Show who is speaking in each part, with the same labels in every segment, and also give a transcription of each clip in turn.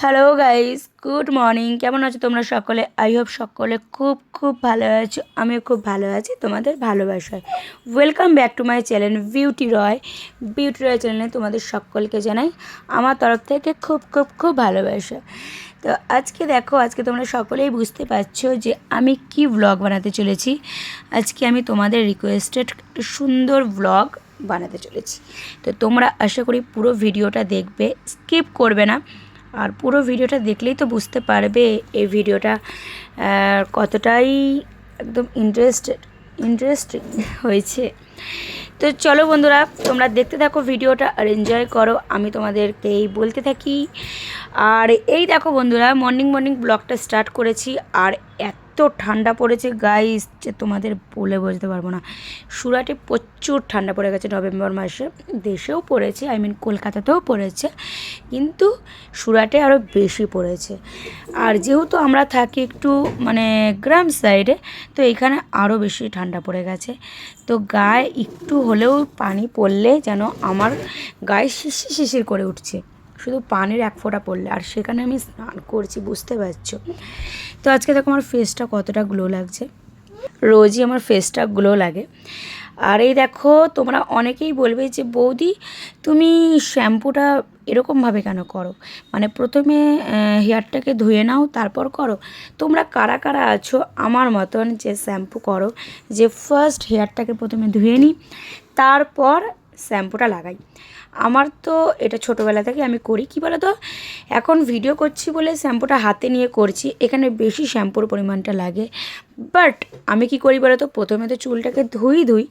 Speaker 1: Hello guys, good morning. কেমন আছো তোমরা সকলে? আই হোপ সকলে খুব খুব ভালো আছো। আমিও খুব ভালো আছি তোমাদের ভালোবাসায়। Welcome back to my channel Beauty Roy. Beauty Roy চ্যানেলে তোমাদের সকলকে জানাই আমার তরফ থেকে খুব খুব খুব ভালোবাসা। তো আজকে তোমরা সকলেই বুঝতে পারছো যে আমি কি ব্লগ বানাতে চলেছি। আজকে আমি তোমাদের রিকোয়েস্টেড সুন্দর ব্লগ বানাতে চলেছি। তো তোমরা আশা করি পুরো ভিডিওটা দেখবে, স্কিপ করবে না। আর পুরো ভিডিওটা দেখলেই তো বুঝতে পারবে এই ভিডিওটা কতটাই একদম ইন্টারেস্টিং হয়েছে। তো চলো বন্ধুরা, তোমরা দেখতে থাকো ভিডিওটা আর এনজয় করো, আমি তোমাদেরকেই বলতে থাকি। আর এই দেখো বন্ধুরা, মর্নিং ব্লগটা স্টার্ট করেছি। আর এত ঠান্ডা পড়েছে গাইস যে তোমাদের বলে বোঝাতে পারবো না। সুরাটে প্রচুর ঠান্ডা পড়ে গেছে নভেম্বর মাসে। দেশেও পড়েছে, কলকাতাতেও পড়েছে, কিন্তু সুরাটে আরও বেশি পড়েছে। আর যেহেতু আমরা থাকি একটু গ্রাম সাইডে, তো এখানে আরও বেশি ঠান্ডা পড়ে গেছে। তো গায়ে একটু হলেও পানি পড়লে যেন আমার গায়ে শিশির করে উঠছে, শুধু পানির এক ফোঁটা পড়লে। আর সেখানে আমি স্নান করছি, বুঝতে পারছো। তো আজকে দেখো আমার ফেসটা কতটা গ্লো লাগছে। রোজই আমার ফেসটা গ্লো লাগে। আর এই দেখো, তোমরা অনেকেই বলবে যে বৌদি তুমি শ্যাম্পুটা এরকমভাবে কেন করো, প্রথমে হেয়ারটাকে ধুয়ে নাও তারপর করো। তোমরা কারা কারা আছো আমার মতন যে শ্যাম্পু করো, যে ফার্স্ট হেয়ারটাকে প্রথমে ধুয়ে নিই তারপর শ্যাম্পুটা লাগাই? আমার তো এটা ছোটোবেলা থেকে আমি করি। কী বলো তো, এখন ভিডিও করছি বলে শ্যাম্পুটা হাতে নিয়ে করছি, এখানে বেশি শ্যাম্পুর পরিমাণটা লাগে। বাট আমি কি করি বলো তো, প্রথমে তো চুলটাকে ধুই,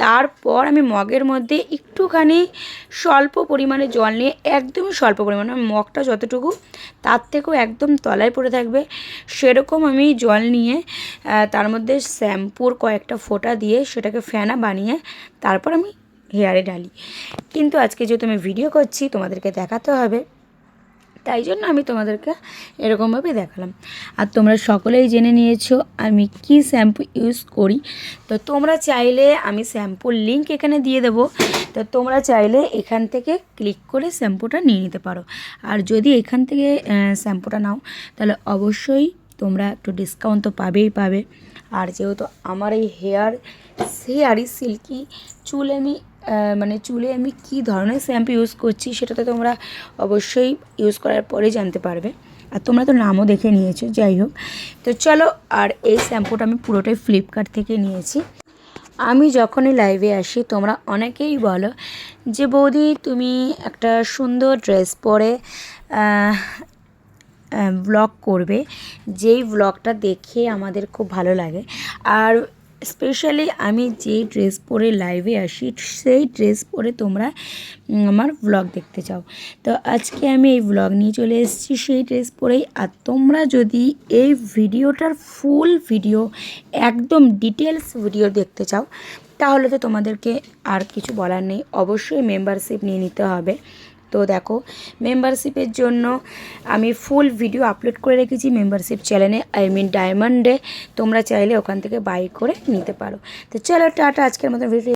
Speaker 1: তারপর আমি মগের মধ্যে একটুখানি স্বল্প পরিমাণে জল নিয়ে, একদমই স্বল্প পরিমাণে, মগটা যতটুকু তার থেকেও একদম তলায় পড়ে থাকবে সেরকম আমি জল নিয়ে তার মধ্যে শ্যাম্পুর কয়েকটা ফোঁটা দিয়ে সেটাকে ফেনা বানিয়ে তারপর আমি হেয়ারে ঢালি। কিন্তু আজকে যেহেতু আমি ভিডিও করছি, তোমাদেরকে দেখাতে হবে, তাই জন্য আমি তোমাদেরকে এরকমভাবে দেখালাম। আর তোমরা সকলেই জেনে নিয়েছো আমি কি শ্যাম্পু ইউজ করি। তো তোমরা চাইলে, আমি শ্যাম্পুর লিঙ্ক এখানে দিয়ে দেবো, তো তোমরা চাইলে এখান থেকে ক্লিক করে শ্যাম্পুটা নিয়ে নিতে পারো। আর যদি এখান থেকে শ্যাম্পুটা নাও তাহলে অবশ্যই তোমরা একটু ডিসকাউন্ট তো পাবে। আর যেহেতু আমার এই হেয়ারই সিল্কি চুল, চুলে আমি কী ধরনের শ্যাম্পু ইউজ করছি সেটা তো তোমরা অবশ্যই ইউজ করার পরেই জানতে পারবে। আর তোমরা তো নামও দেখে নিয়েছো, যাই হোক। তো চলো, আর এই শ্যাম্পুটা আমি পুরোটাই ফ্লিপকার্ট থেকে নিয়েছি। আমি যখনই লাইভে আসি তোমরা অনেকেই বলো যে বৌদি তুমি একটা সুন্দর ড্রেস পরে ব্লগ করবে, যেই ব্লগটা দেখে আমাদের খুব ভালো লাগে। আর স্পেশালি আমি যেই ড্রেস পরে লাইভে আসি সেই ড্রেস পরে তোমরা আমার ব্লগ দেখতে চাও। তো আজকে আমি এই ব্লগ নিয়ে চলে এসেছি সেই ড্রেস পরেই। আর তোমরা যদি এই ভিডিওটার ফুল ভিডিও, একদম ডিটেলস ভিডিও দেখতে চাও, তাহলে তো তোমাদেরকে আর কিছু বলার নেই, অবশ্যই মেম্বারশিপ নিয়ে নিতে হবে। তো দেখো, মেম্বারশিপের জন্য আমি ফুল ভিডিও আপলোড করে রেখেছি মেম্বারশিপ চ্যানেলে, ডায়মন্ডে। তোমরা চাইলে ওখান থেকে বাই করে নিতে পারো। তো চলো টাটা, আজকের মতো ভিডিও।